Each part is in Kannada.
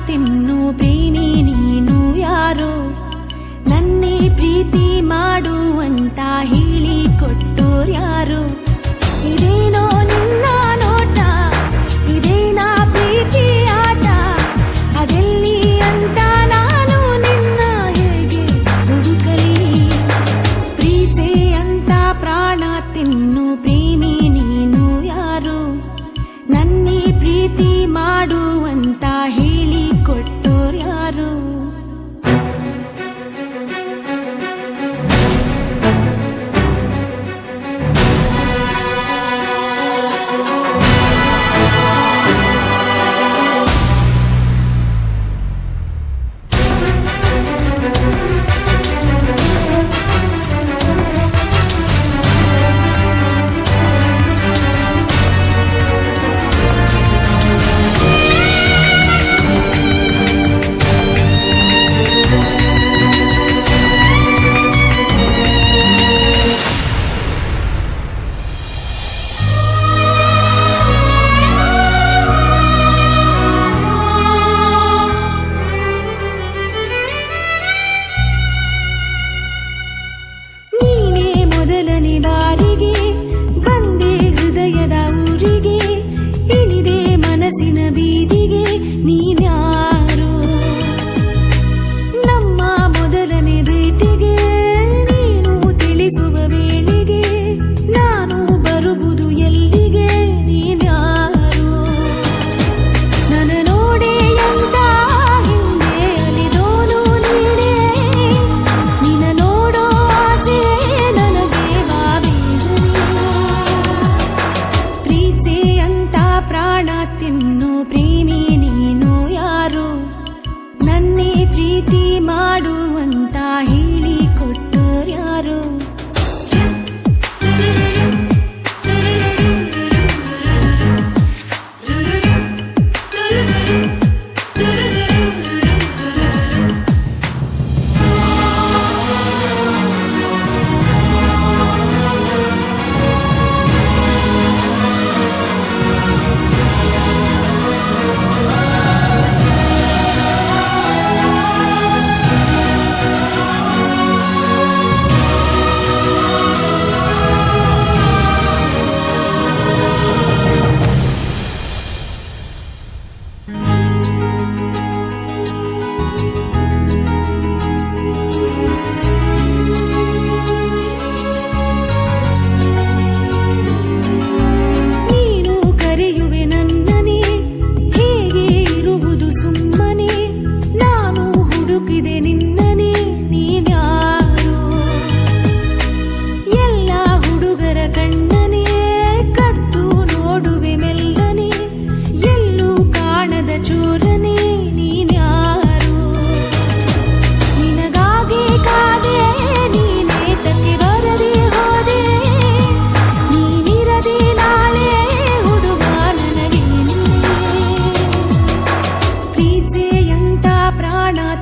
ತಿನ್ನು ಪ್ರೇಮಿ ನೀನು ಯಾರು, ನನ್ನೇ ಪ್ರೀತಿ ಮಾಡುವಂತ ಹೇಳಿ ಕೊಟ್ಟೋರ್ಯಾರು. ಇದೇನೋ ನಿನ್ನ ನೋಟ, ಇದೇನಾ ಪ್ರೀತಿ ಆಟ, ಅದೆಲ್ಲಿ ಅಂತ ನಾನು ನಿನ್ನ ಹೇಗೆ ಹುಡುಕಲಿ. ಪ್ರೀತಿ ಅಂತ ಪ್ರಾಣ ತಿನ್ನು ಪ್ರೇಮಿ ನೀನು ಯಾರು, ನನ್ನೇ ಪ್ರೀತಿ ಮಾಡುವಂತ ಹೇಳಿ ಕೊಟ್ಟೋರ್ಯಾರು. ಮೊದಲನೇ ಬಾರಿಗೆ ಬಂದೆ ಹೃದಯದ ಊರಿಗೆ, ಇಳಿದೆ ಮನಸ್ಸಿನ ಬೀದಿಗೆ, ನೀನ್ಯಾರು. ನಮ್ಮ ಮೊದಲನೇ ಭೇಟಿಗೆ ನೀನು ತಿಳಿಸುವ ವೇಳೆಗೆ ನಾನು ಬರುವುದು ಎಲ್ಲಿಗೆ, ನೀನ್ಯಾರು. ನನ್ನ ನೋಡೆ ಎಂತ ಹಿಂದೆ ಅಲಿದೋನು ನೀನೇ, ನಿನ್ನ ನೋಡೋ ಆಸೆ ಪ್ರಾಣ ತಿನ್ನು ಪ್ರೇಮಿ ನೀನು ಯಾರು, ನನ್ನೇ ಪ್ರೀತಿ ಮಾಡುವಂತ ಹೇಳಿ ಕೊಟ್ಟೋರ್ಯಾರು.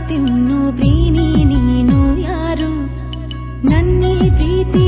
ತಿನ್ನು ಪ್ರೇಮಿ ನೀನು ಯಾರು, ನನ್ನೇ ಪ್ರೀತಿ